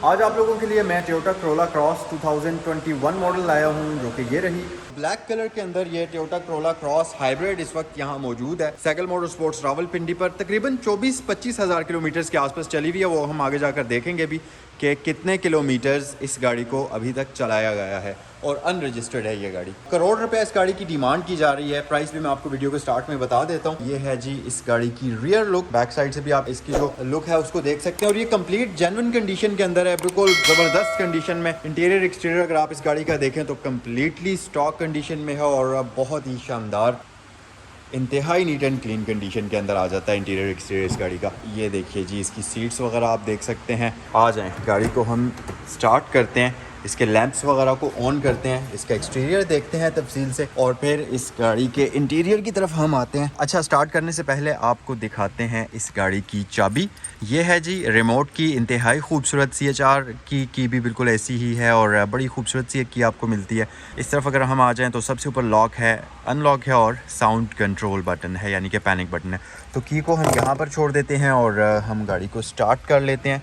आज आप लोगों के लिए मैं टोयोटा कोरोला क्रॉस 2021 मॉडल लाया हूं, जो कि ये रही ब्लैक कलर के अंदर। ये टोयोटा कोरोला क्रॉस हाइब्रिड इस वक्त यहाँ मौजूद है। साइकिल मोटर स्पोर्ट्स रावलपिंडी पर तकरीबन 24-25 हज़ार किलोमीटर के आसपास चली हुई है। वो हम आगे जाकर देखेंगे भी कि कितने किलोमीटर्स इस गाड़ी को अभी तक चलाया गया है और अनरजिस्टर्ड है ये गाड़ी। करोड़ रुपए इस गाड़ी की डिमांड की जा रही है। प्राइस भी मैं आपको वीडियो के स्टार्ट में बता देता हूँ। ये है जी इस गाड़ी की रियर लुक। बैक साइड से भी आप इसकी जो लुक है उसको देख सकते हैं और ये कंप्लीट जेन्युइन कंडीशन के अंदर है, बिल्कुल जबरदस्त कंडीशन में। इंटीरियर एक्सटीरियर अगर आप इस गाड़ी का देखें तो कंप्लीटली स्टॉक कंडीशन में है और बहुत ही शानदार, इंतहाई नीट एंड क्लीन कंडीशन के अंदर आ जाता है इंटीरियर एक्सटीरियर इस गाड़ी का। ये देखिए जी इसकी सीट्स वगैरह आप देख सकते हैं। आ जाएं, गाड़ी को हम स्टार्ट करते हैं, इसके लैंप्स वगैरह को ऑन करते हैं, इसका एक्सटीरियर देखते हैं तफसील से और फिर इस गाड़ी के इंटीरियर की तरफ हम आते हैं। अच्छा, स्टार्ट करने से पहले आपको दिखाते हैं इस गाड़ी की चाबी। ये है जी रिमोट की, इंतहाई खूबसूरत CHR की भी बिल्कुल ऐसी ही है और बड़ी खूबसूरत सी एक की आपको मिलती है। इस तरफ अगर हम आ जाएँ तो सबसे ऊपर लॉक है, अनलॉक है और साउंड कंट्रोल बटन है, यानी कि पैनिक बटन है। तो की को हम यहाँ पर छोड़ देते हैं और हम गाड़ी को स्टार्ट कर लेते हैं।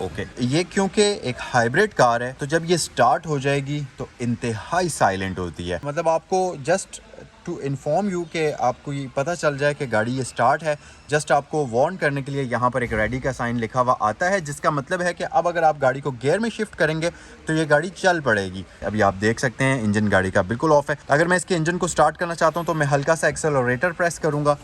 ओके, ये क्योंकि एक हाइब्रिड कार है तो जब ये स्टार्ट हो जाएगी तो इंतहाई साइलेंट होती है। मतलब आपको जस्ट टू इन्फॉर्म यू कि आपको ये पता चल जाए कि गाड़ी ये स्टार्ट है, जस्ट आपको वार्न करने के लिए यहाँ पर एक रेडी का साइन लिखा हुआ आता है, जिसका मतलब है कि अब अगर आप गाड़ी को गियर में शिफ्ट करेंगे तो ये गाड़ी चल पड़ेगी। अभी आप देख सकते हैं इंजन गाड़ी का बिल्कुल ऑफ है। अगर मैं इसके इंजन को स्टार्ट करना चाहता हूँ तो मैं हल्का सा एक्सेलरेटर प्रेस करूँगा।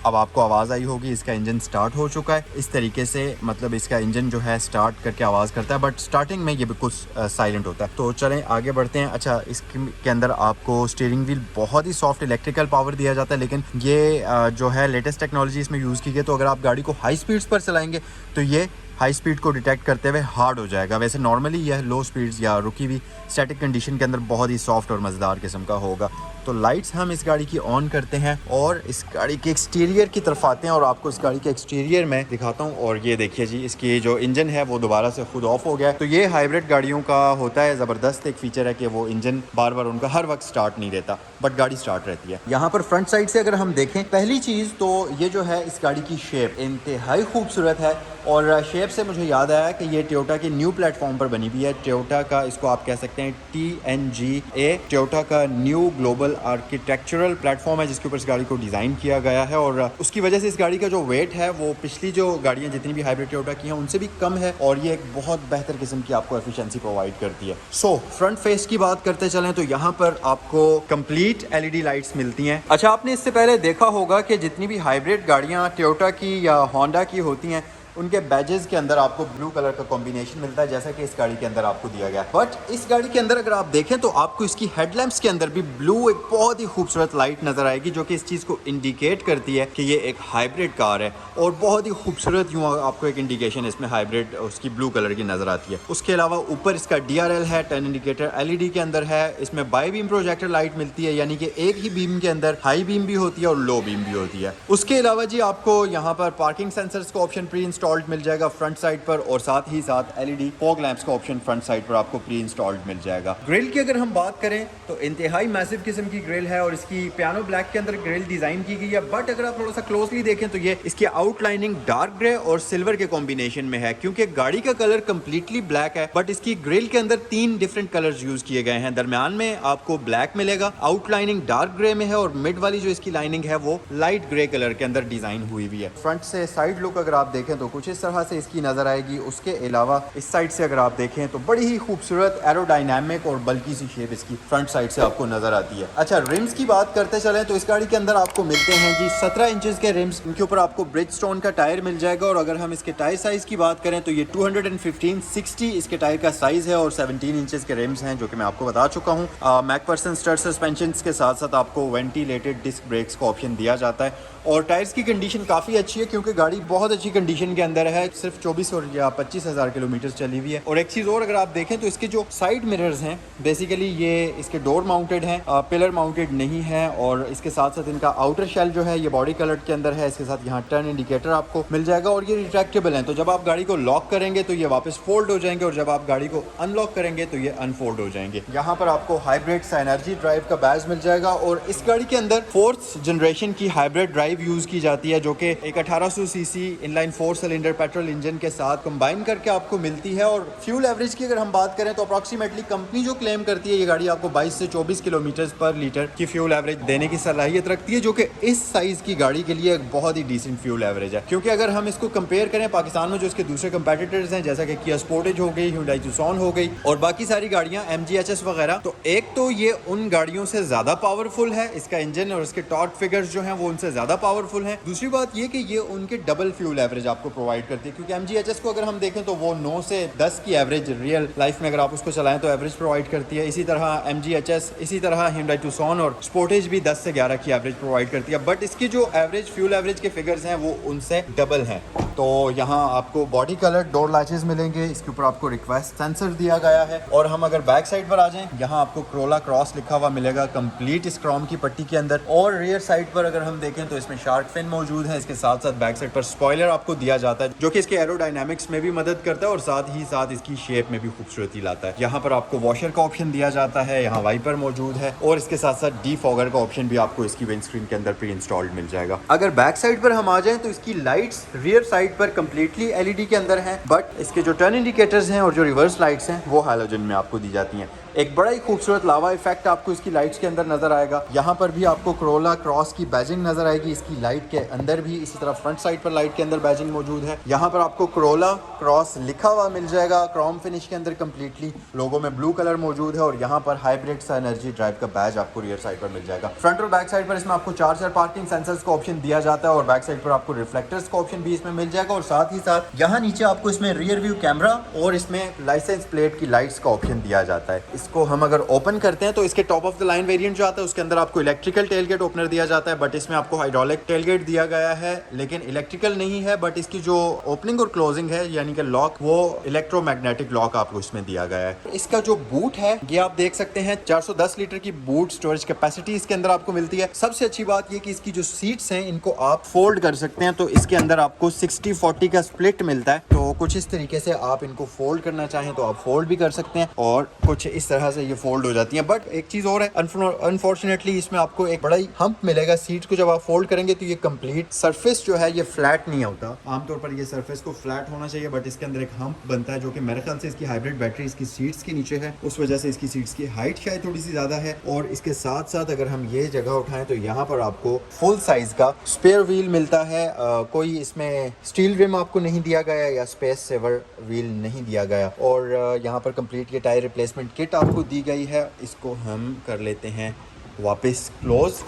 अब आपको आवाज़ आई होगी, इसका इंजन स्टार्ट हो चुका है। इस तरीके से मतलब इसका इंजन जो है स्टार्ट करके आवाज़ करता है, बट स्टार्टिंग में ये बिल्कुल साइलेंट होता है। तो चलें आगे बढ़ते हैं। अच्छा, इसके अंदर आपको स्टीयरिंग व्हील बहुत ही सॉफ्ट इलेक्ट्रिकल पावर दिया जाता है, लेकिन ये जो है लेटेस्ट टेक्नोलॉजी इसमें यूज़ की गई। तो अगर आप गाड़ी को हाई स्पीड्स पर चलाएंगे तो ये हाई स्पीड को डिटेक्ट करते हुए हार्ड हो जाएगा। वैसे नॉर्मली यह लो स्पीड्स या रुकी हुई स्टैटिक कंडीशन के अंदर बहुत ही सॉफ्ट और मज़ेदार किस्म का होगा। तो लाइट्स हम इस गाड़ी की ऑन करते हैं और इस गाड़ी के एक्सटीरियर की तरफ आते हैं और आपको इस गाड़ी के एक्सटीरियर में दिखाता हूँ। और ये देखिए जी, इसकी जो इंजन है वो दोबारा से खुद ऑफ हो गया है। तो ये हाइब्रिड गाड़ियों का होता है, ज़बरदस्त एक फीचर है कि वो इंजन बार बार उनका हर वक्त स्टार्ट नहीं रहता, बट गाड़ी स्टार्ट रहती है। यहाँ पर फ्रंट साइड से अगर हम देखें, पहली चीज़ तो ये जो है इस गाड़ी की शेप इंतहाई खूबसूरत है और शेप से मुझे याद आया कि ये टोयोटा के न्यू प्लेटफॉर्म पर बनी हुई है। टोयोटा का इसको आप कह सकते हैं TNGA, टोयोटा का न्यू ग्लोबल आर्किटेक्चरल प्लेटफॉर्म है जिसके ऊपर इस गाड़ी को डिज़ाइन किया गया है और उसकी वजह से इस गाड़ी का जो वेट है वो पिछली जो गाड़ियाँ जितनी भी हाइब्रिड टोयोटा की हैं उनसे भी कम है और ये एक बहुत बेहतर किस्म की आपको एफिशिएंसी प्रोवाइड करती है। सो फ्रंट फेस की बात करते चलें तो यहाँ पर आपको कंप्लीट LED लाइट्स मिलती हैं। अच्छा, आपने इससे पहले देखा होगा कि जितनी भी हाइब्रिड गाड़ियाँ टोयोटा की या होंडा की होती हैं उनके बैजेस के अंदर आपको ब्लू कलर का कॉम्बिनेशन मिलता है, जैसा कि इस गाड़ी के अंदर आपको दिया गया है। बट इस गाड़ी के अंदर अगर आप देखें तो आपको इसकी हेडलैम्प्स के अंदर भी ब्लू एक बहुत ही खूबसूरत लाइट नजर आएगी, जो कि इस चीज़ को इंडिकेट करती है कि ये एक हाइब्रिड कार है और बहुत ही खूबसूरत यूँ आपको एक इंडिकेशन इसमें हाइब्रिड उसकी ब्लू कलर की नजर आती है। उसके अलावा ऊपर इसका DRL है, टर्न इंडिकेटर LED के अंदर है। इसमें बाई बीम प्रोजेक्टर लाइट मिलती है, यानी कि एक ही बीम के अंदर हाई बीम भी होती है और लो बीम भी होती है। उसके अलावा जी आपको यहाँ पर पार्किंग सेंसर्स का ऑप्शन प्री इंस्टॉल्ड मिल जाएगा फ्रंट साइड पर और साथ ही साथ LED फॉग लैंप्स का ऑप्शन फ्रंट साइड पर आपको प्री इंस्टॉल्ड मिल जाएगा। ग्रिल की अगर हम बात करें तो इंतहाई मैसिव किस्म की ग्रिल है और इसकी पियानो ब्लैक के अंदर ग्रिल डिजाइन की गई है। बट अगर आप थोड़ा सा क्लोजली देखें तो ये इसकी आउटलाइनिंग डार्क ग्रे और सिल्वर के कॉम्बिनेशन में है, क्योंकि गाड़ी का कलर कंप्लीटली ब्लैक है बट इसकी ग्रिल के अंदर 3 डिफरेंट कलर्स यूज किए गए हैं। दरमियान में आपको ब्लैक मिलेगा, आउटलाइनिंग डार्क ग्रे में है और मिड वाली जो इसकी लाइनिंग है वो लाइट ग्रे कलर के अंदर डिजाइन हुई हुई है। फ्रंट से साइड लुक अगर आप देखें तो कुछ इस तरह से इसकी नजर आएगी। उसके अलावा इस साइड से अगर आप देखें तो बड़ी ही खूबसूरत एरोडायनामिक और बल्की सी शेप इसकी फ्रंट साइड से आपको नजर आती है। अच्छा, रिम्स की बात करते चलें तो इस गाड़ी के अंदर आपको मिलते हैं जी 17 इंचेस के रिम्स। इनके ऊपर आपको ब्रिजस्टोन का टायर मिल जाएगा और अगर हम इसके टायर साइज की बात करें तो ये 215/60 इसके टायर का साइज है और 17 इंचेस के रिम्स हैं, जो कि मैं आपको बता चुका हूँ। मैकफर्सन स्टड सस्पेंशन के साथ साथ आपको वेंटिलेटेड डिस्क ब्रेक्स का ऑप्शन दिया जाता है और टायर्स की कंडीशन काफ़ी अच्छी है क्योंकि गाड़ी बहुत अच्छी कंडीशन के अंदर है। सिर्फ 24 और या 25 हज़ार किलोमीटर चली हुई है। और एक चीज़ और अगर आप देखें तो इसके जो साइड मिरर्स हैं बेसिकली ये इसके डोर माउंटेड हैं, पिलर माउंटेड नहीं है और इसके साथ साथ इनका आउटर शेल जो है ये बॉडी कलर के अंदर है। इसके साथ यहाँ टर्न इंडिकेटर आपको मिल जाएगा और ये रिट्रैक्टेबल है, तो जब आप गाड़ी को लॉक करेंगे तो ये वापस फोल्ड हो जाएंगे और जब आप गाड़ी को अनलॉक करेंगे तो ये अनफोल्ड हो जाएंगे। यहाँ पर आपको हाइब्रिड साइनर्जी ड्राइव का बैज मिल जाएगा और इस गाड़ी के अंदर 4th जनरेशन की हाइब्रिड ड्राइव ड्राइव यूज की जाती है, जो कि एक 1800 CC inline 4 cylinder petrol engine के साथ कंबाइन करके आपको मिलती है। और फ्यूल एवरेज की अगर हम बात करें तो अप्रॉक्सीमेटली कंपनी जो क्लेम करती है ये गाड़ी आपको 22 से 24 किलोमीटर पर लीटर की फ्यूल एवरेज देने की सलाहियत रखती है, जो कि इस साइज की गाड़ी के लिए एक बहुत ही डिसेंट फ्यूल एवरेज है। क्योंकि अगर हम इसको कंपेयर करें पाकिस्तान में जो इसके दूसरे कंपेटिटर्स हैं, जैसा कि किया स्पोर्टेज हो गई, Hyundai Tucson हो गई और बाकी सारी गाड़ियां MG-HS वगैरह, तो एक तो ये उन गाड़ियों से ज्यादा पावरफुल है, इसका इंजन और इसके टॉर्क फिगर्स जो हैं वो उनसे ज्यादा पावरफुल हैं। दूसरी बात ये कि ये उनके डबल फ्यूल एवरेज आपको प्रोवाइड करती है, क्योंकि MG-HS को अगर हम देखें तो वो 9 से 10 की एवरेज रियल लाइफ में अगर आप उसको चलाएं तो एवरेज प्रोवाइड करती है। इसी तरह MG-HS, इसी तरह Hyundai Tucson और स्पोर्टेज भी 10 से 11 की एवरेज प्रोवाइड करती है, बट इसकी जो एवरेज फ्यूल एवरेज के फिगर्स हैं वो उनसे डबल हैं। तो यहाँ आपको बॉडी कलर डोर लैचेस मिलेंगे, इसके ऊपर आपको रिक्वेस्ट सेंसर दिया गया है। और हम अगर बैक साइड पर आ जाएं, यहाँ आपको Corolla Cross लिखा हुआ मिलेगा कंप्लीट इस क्रोम की पट्टी के अंदर। और रियर साइड पर अगर हम देखें तो इसमें शार्क फिन मौजूद है, इसके साथ साथ बैक साइड पर स्पॉइलर आपको दिया जाता है, जो कि इसके एरोडायनामिक्स में भी मदद करता है और साथ ही साथ इसकी शेप में भी खूबसूरती लाता है। यहाँ पर आपको वॉशर का ऑप्शन दिया जाता है, यहाँ वाइपर मौजूद है और इसके साथ साथ डीफॉगर का ऑप्शन भी आपको इसकी विंड स्क्रीन के अंदर प्री इंस्टॉल्ड मिल जाएगा। अगर बैक साइड पर हम आ जाएं तो इसकी लाइट्स रियर साइड पर कंप्लीटली LED के अंदर हैं, बट इसके जो टर्न इंडिकेटर्स हैं और जो रिवर्स लाइट्स हैं वो हैलोजन में आपको दी जाती हैं। एक बड़ा ही खूबसूरत लावा इफेक्ट आपको इसकी लाइट्स के अंदर नजर आएगा। यहाँ पर भी आपको Corolla Cross की बैजिंग नजर आएगी इसकी लाइट के अंदर भी, इसी तरह फ्रंट साइड पर लाइट के अंदर बैजिंग मौजूद है। यहाँ पर आपको Corolla Cross लिखा हुआ मिल जाएगा क्रोम फिनिश के अंदर कंप्लीटली, लोगो में ब्लू कलर मौजूद है और यहाँ पर हाइब्रिड सा एनर्जी ड्राइव का बैज आपको रियर साइड पर मिल जाएगा। फ्रंट और बैक साइड पर इसमें आपको चार्जर पार्किंग सेंसर्स का ऑप्शन दिया जाता है और बैक साइड पर आपको रिफ्लेक्टर्स का ऑप्शन भी इसमें मिल जाएगा। और साथ ही साथ यहाँ नीचे आपको इसमें रियर व्यू कैमरा और इसमें लाइसेंस प्लेट की लाइट्स का ऑप्शन दिया जाता है। इसको हम अगर ओपन करते हैं तो इसके top of the line variant जो आता है उसके अंदर आपको इलेक्ट्रिकल टेलगेट ओपनर दिया जाता है, बट इसमें आपको हाइड्रोलिक टेलगेट दिया गया है, लेकिन इलेक्ट्रिकल नहीं है। बट इसकी जो ओपनिंग और क्लोजिंग है यानी कि लॉक, वो इलेक्ट्रोमैग्नेटिक लॉक आपको इसमें दिया गया है। इसका जो बूट है ये आप देख सकते हैं 410 लीटर की बूट स्टोरेज कैपेसिटी इसके अंदर आपको मिलती है। सबसे अच्छी बात ये कि इसकी जो सीट्स हैं इनको आप फोल्ड कर सकते हैं, तो इसके अंदर आपको 60-40 का स्प्लिट मिलता है। तो कुछ इस तरीके से आप इनको फोल्ड करना चाहें तो आप फोल्ड भी कर सकते हैं और कुछ इस तरह से ये फोल्ड हो जाती है। बट एक चीज और है, अनफॉर्चुनेटली इसमें आपको एक बड़ा ही हम्प मिलेगा सीट को जब आप फोल्ड करेंगे, तो ये कंप्लीट सरफेस जो है ये फ्लैट नहीं होता। आमतौर पर ये सरफेस को फ्लैट होना चाहिए, बट इसके अंदर एक हम्प बनता है जो कि मेरे ख्याल से इसकी हाइब्रिड बैटरी इसकी सीट्स के नीचे है, उस वजह से इसकी सीट्स की हाइट शायद थोड़ी सी ज्यादा है। और इसके साथ साथ अगर हम ये जगह उठाएं तो यहाँ पर आपको फुल साइज का स्पेयर व्हील मिलता है। कोई इसमें स्टील रिम आपको नहीं दिया गया या स्पेस सेवर व्हील नहीं दिया गया। और यहाँ पर कंप्लीट ये टायर रिप्लेसमेंट किट आपको दी गई है। इसको हम कर लेते हैं वापस क्लोज।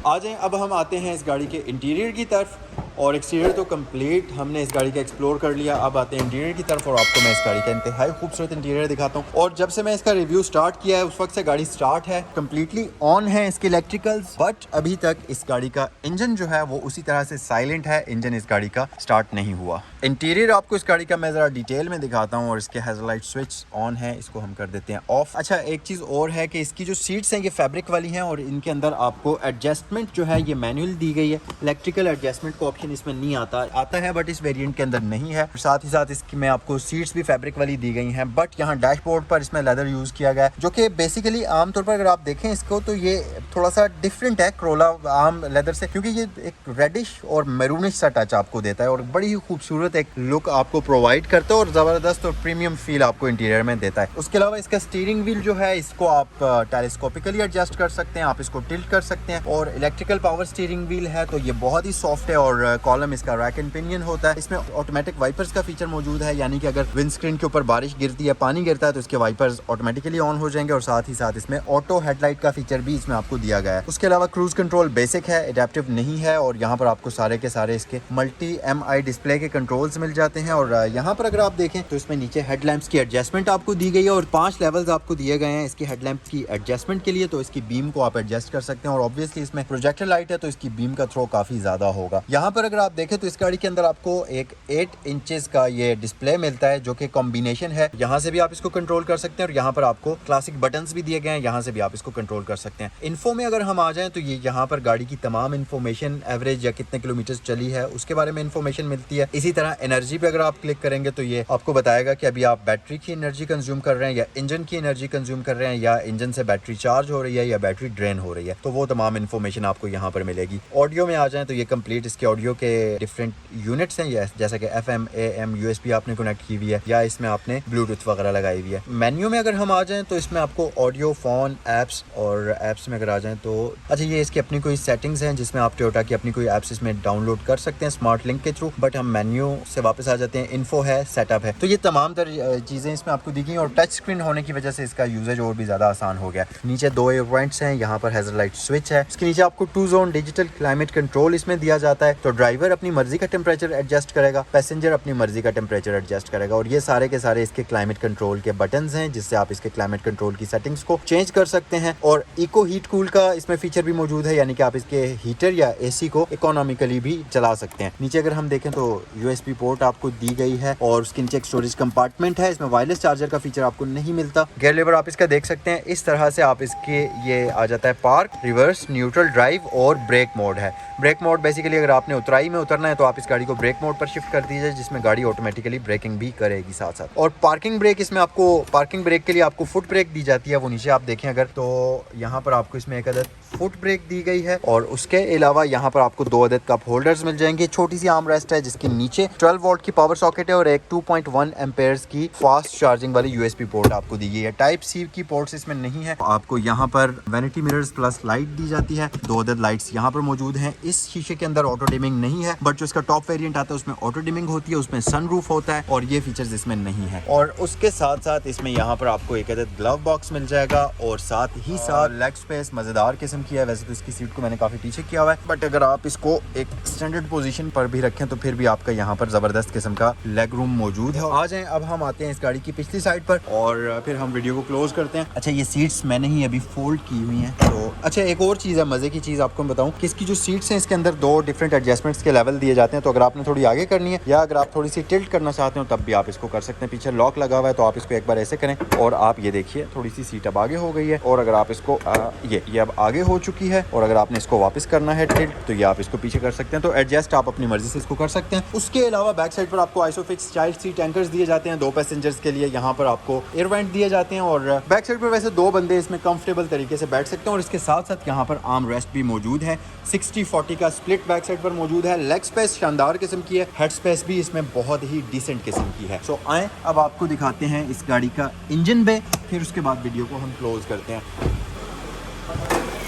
आ जाएं, अब हम आते हैं इस गाड़ी के इंटीरियर की तरफ। और एक्सटीरियर तो कंप्लीट हमने इस गाड़ी का एक्सप्लोर कर लिया। अब आते हैं इंटीरियर की तरफ और आपको मैं इस गाड़ी का इंतहाई खूबसूरत इंटीरियर दिखाता हूँ। और जब से मैं इसका रिव्यू स्टार्ट किया है उस वक्त से गाड़ी स्टार्ट है, कंप्लीटली ऑन है इसके इलेक्ट्रिकल्स, बट अभी तक इस गाड़ी का इंजन जो है वो उसी तरह से साइलेंट है। इंजन इस गाड़ी का स्टार्ट नहीं हुआ। इंटीरियर आपको इस गाड़ी का मैं जरा डिटेल में दिखाता हूँ। और इसके हेडलाइट स्विच ऑन है, इसको हम कर देते हैं ऑफ। अच्छा, एक चीज़ और है कि इसकी जो सीट्स हैं ये फैब्रिक वाली हैं और इनके अंदर आपको एडजस्टमेंट जो है ये मैनुअल दी गई है। इलेक्ट्रिकल एडजस्टमेंट का ऑप्शन इसमें नहीं आता है, बट इस वेरिएंट के अंदर नहीं है। साथ ही साथ इसकी में आपको सीट्स भी फैब्रिक वाली दी गई हैं, बट यहाँ डैशबोर्ड पर इसमें लेदर यूज किया गया है, जो कि बेसिकली आमतौर पर अगर आप देखें इसको तो ये थोड़ा सा डिफरेंट है Corolla आम लेदर से, क्योंकि ये एक रेडिश और मैरूनिश सा टच आपको देता है और बड़ी ही खूबसूरत एक लुक आपको प्रोवाइड करता है और जबरदस्त और प्रीमियम फील आपको इंटीरियर में देता है। उसके अलावा इसका स्टीयरिंग व्हील जो है इसको आप टेलीस्कोपिकली एडजस्ट कर सकते हैं, आप इसको टिल्ट कर सकते हैं। और इलेक्ट्रिकल पावर स्टीयरिंग व्हील है तो ये बहुत ही सॉफ्ट है और कॉलम इसका रैक एंड पिनियन होता है। इसमें ऑटोमेटिक वाइपर्स का फीचर मौजूद है, यानी कि अगर विंडस्क्रीन के ऊपर बारिश गिरती है, पानी गिरता है तो इसके वाइपर्स ऑटोमेटिकली ऑन हो जाएंगे। और साथ ही साथ इसमें ऑटो हेडलाइट का फीचर भी इसमें आपको दिया गया है। उसके अलावा क्रूज कंट्रोल बेसिक है, एडेप्टिव नहीं है। और यहाँ पर आपको सारे के सारे इसके मल्टी MI डिस्प्ले के कंट्रोल्स मिल जाते हैं। और यहाँ पर अगर आप देखें तो इसमें नीचे हेडलैम्प्स की एडजस्टमेंट आपको दी गई है और 5 लेवल्स आपको दिए गए हैं इसकी हेडलैम्प की एडजस्टमेंट के लिए। तो इसकी बीम को आप एडजस्ट कर सकते हैं और ऑब्वियसली इसमें प्रोजेक्टर लाइट है तो इसकी बीम का थ्रो काफी ज्यादा होगा। यहाँ पर पर अगर आप देखें तो इस गाड़ी के अंदर आपको एक 8 इंचेस का ये डिस्प्ले मिलता है जो कि कॉम्बिनेशन है। यहाँ से भी आप इसको कंट्रोल कर सकते हैं और यहाँ पर आपको क्लासिक बटन्स भी दिए गए हैं, यहाँ से भी आप इसको कंट्रोल कर सकते हैं। इन्फो में अगर हम आ जाएं तो ये यहाँ पर गाड़ी की तमाम इन्फॉर्मेशन, एवरेज या कितने किलोमीटर चली है उसके बारे में इन्फॉर्मेशन मिलती है। इसी तरह एनर्जी पे अगर आप क्लिक करेंगे तो ये आपको बताएगा कि अभी आप बैटरी की एनर्जी कंज्यूम कर रहे हैं या इंजन की एनर्जी कंज्यूम कर रहे हैं, या इंजन से बैटरी चार्ज हो रही है या बैटरी ड्रेन हो रही है, तो वो तमाम इन्फॉर्मेशन आपको यहाँ पर मिलेगी। ऑडियो में आ जाए तो ये कंप्लीट इसके ऑडियो के डिफरेंट यूनिट्स हैं, जैसा कि FM, AM, USB आपने कनेक्ट की हुई है या इसमें आपने ब्लूटूथ वगैरह लगाई हुई है। मेन्यू में अगर हम आ जाएं तो इसमें आपको ऑडियो, फोन, एप्स, और एप्स में अगर आ जाएं तो अच्छा ये इसकी अपनी कोई सेटिंग्स हैं जिसमें आप टोयोटा की अपनी कोई एप्स इसमें डाउनलोड कर सकते हैं स्मार्ट लिंक के थ्रू। बट हम मेन्यू से वापस आ जाते हैं, इन्फो है, सेटअप है, तो ये तमाम चीज़ें इसमें आपको दिखी और टच स्क्रीन होने की वजह से इसका यूजेज और भी ज़्यादा आसान हो गया। नीचे 2 इवेंट्स हैं, यहाँ पर हैजर्ड लाइट स्विच है, इसके नीचे आपको 2 जोन डिजिटल क्लाइमेट कंट्रोल इसमें दिया जाता है, तो ड्राइवर अपनी मर्जी का टेम्परेचर एडजस्ट करेगा, पैसेंजर अपनी मर्जी का टेम्परेचर एडजस्ट करेगा, और ये सारे के सारे इसके क्लाइमेट कंट्रोल के बटन्स हैं जिससे आप इसके क्लाइमेट कंट्रोल की सेटिंग्स को चेंज कर सकते हैं। और इको हीट कूल का इसमें फीचर भी मौजूद है, यानी कि आप इसके हीटर या AC को इकोनॉमिकली भी चला सकते हैं। नीचे अगर हम देखें तो USB पोर्ट आपको दी गई है और उसके नीचे एक स्टोरेज कंपार्टमेंट है, इसमें वायरलेस चार्जर का फीचर आपको नहीं मिलता। गियर लीवर आप इसका देख सकते हैं, इस तरह से आप इसके ये आ जाता है पार्क, रिवर्स, न्यूट्रल, ड्राइव और ब्रेक मोड है। ब्रेक मोड बेसिकली अगर आपने उतराई में उतरना है तो आप इस गाड़ी को ब्रेक मोड पर शिफ्ट कर दीजिए जिसमें गाड़ी ऑटोमेटिकली ब्रेकिंग भी करेगी साथ साथ। और पार्किंग ब्रेक, इसमें आपको पार्किंग ब्रेक के लिए आपको फुट ब्रेक दी जाती है, वो नीचे आप देखें अगर तो यहाँ पर आपको इसमें एक अदद फुट ब्रेक दी गई है, और उसके अलावा यहाँ पर आपको 2 अदद कप होल्डर्स मिल जाएंगे। छोटी सी आर्म रेस्ट है जिसके नीचे 12 वोल्ट की पावर सॉकेट है और एक 2.1 एम्पेयर्स की फास्ट चार्जिंग वाली USB पोर्ट आपको दी गई है। टाइप C की पोर्ट्स इसमें नहीं है। आपको यहाँ पर वैनिटी मिरर्स प्लस लाइट दी जाती है, 2 अदद लाइट्स यहाँ पर मौजूद हैं। इस शीशे के अंदर ऑटो डिमिंग नहीं है, बट जो इसका टॉप वेरिएंट आता है उसमें ऑटो डिमिंग होती है, उसमें सनरूफ होता है, और ये फीचर्स इसमें नहीं है। और उसके साथ साथ इसमें यहाँ पर आपको एक अदद ग्लव बॉक्स मिल जाएगा और साथ ही साथ लेग स्पेस मजेदार किस्म की है। वैसे तो इसकी सीट को मैंने काफी पीछे किया हुआ है, बट अगर आप इसको एक स्टैंडर्ड पोजीशन पर भी रखें तो फिर भी आपका यहाँ पर जबरदस्त किस्म का लेग रूम मौजूद है। आ जाएं अब हम आते हैं इस गाड़ी की पिछली साइड पर और फिर हम वीडियो को क्लोज करते हैं। अच्छा ये सीट्स मैंने ही अभी फोल्ड की हुई हैं, तो अच्छा एक और चीज़ है, मजे की चीज़ आपको मैं बताऊं कि इसकी जो सीट्स हैं इसके अंदर 2 डिफरेंट एडजस्टमेंट्स के लेवल दिए जाते हैं, तो अगर आपने थोड़ी आगे करनी है या अगर आप थोड़ी सी टिल्ट करना चाहते हो तब भी आप इसको कर सकते हैं। पीछे लॉक लगा हुआ है तो आप इसको एक बार ऐसे करें और आप ये देखिए थोड़ी सी सीट अब आगे हो गई है, और अगर आप इसको ये अब आगे हो चुकी है, और अगर आपने इसको वापस करना है टिल्ट तो ये आप इसको पीछे कर सकते हैं। तो एडजस्ट आप अपनी मर्जी से इसको कर सकते हैं। उसके अलावा बैक साइड पर आपको आइसोफिक्स चाइल्ड सीट एंकर्स दिए जाते हैं 2 पैसेंजर्स के लिए। यहाँ पर आपको एयर वेंट दिए जाते हैं और बैक साइड पर वैसे 2 बंदे इसमें कंफर्टेबल तरीके से बैठ सकते हैं, और इसके साथ साथ यहाँ पर आर्म रेस्ट भी मौजूद है। 60-40 का स्प्लिट बैक साइड पर मौजूद है। लेग स्पेस शानदार किस्म की है, हेड स्पेस भी इसमें बहुत ही डिसेंट किस्म की है। सो आए अब आपको दिखाते हैं इस गाड़ी का इंजन बे, फिर उसके बाद वीडियो को हम क्लोज करते हैं।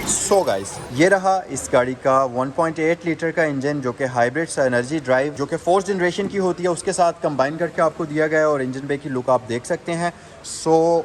सो गाइस ये रहा इस गाड़ी का 1.8 लीटर का इंजन जो कि हाइब्रिड एनर्जी ड्राइव जो कि 4th जनरेशन की होती है उसके साथ कंबाइन करके आपको दिया गया है, और इंजन बे की लुक आप देख सकते हैं। सो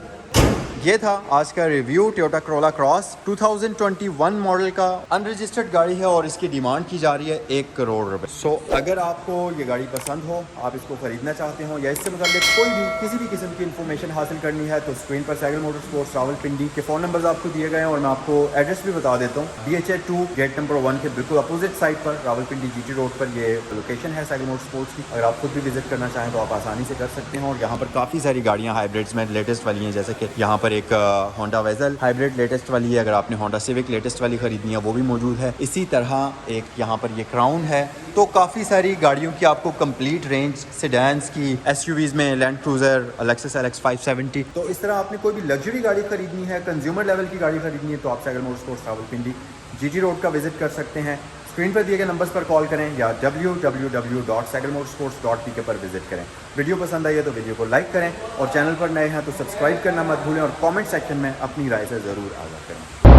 ये था आज का review Toyota Corolla cross 2021 model का। अनरजिस्टर्ड गाड़ी है और इसकी डिमांड की जा रही है 1 करोड़ रुपए। सो अगर आपको ये गाड़ी पसंद हो, आप इसको खरीदना चाहते हो या इससे मतलब कोई भी किसी भी किस्म की इन्फॉर्मेशन हासिल करनी है तो स्क्रीन पर साइकिल मोटरस्पोर्ट्स रावलपिंडी के फ़ोन नंबर्स आपको दिए गए हैं, और मैं आपको एड्रेस भी बता देता हूँ। DHA 2 गेट नंबर 1 के बिल्कुल अपोजिट साइड पर रावलपिंडी GT रोड पर ये लोकेशन है साइकिल मोटरस्पोर्ट्स की। अगर आप खुद भी विजिट करना चाहें तो आप आसानी से कर सकते हैं, और यहाँ पर काफ़ी सारी गाड़ियाँ हाइब्रिड्स में लेटेस्ट वाली हैं, जैसे कि यहाँ पर एक होंडा वेजल हाइब्रिड लेटेस्ट वाली है। अगर आपने होंडा सिविक लेटेस्ट वाली खरीदनी है वो भी मौजूद है। इसी तरह एक यहाँ पर ये क्राउन है। तो काफ़ी सारी गाड़ियों की आपको कंप्लीट रेंज, सेडान्स की, SUVs में लैंड क्रूजर, लेक्सस LX 570। तो इस तरह आपने कोई भी लग्जरी गाड़ी खरीदनी है, कंज्यूमर लेवल की गाड़ी खरीदनी है तो आप cycle motorsports Rawalpindi GT road का विजिट कर सकते हैं। स्क्रीन पर दिए गए नंबर्स पर कॉल करें या www.cyclemotorsports.pk पर विजिट करें। वीडियो पसंद आई है तो वीडियो को लाइक करें, और चैनल पर नए हैं तो सब्सक्राइब करना मत भूलें, और कमेंट सेक्शन में अपनी राय से ज़रूर आगाह करें।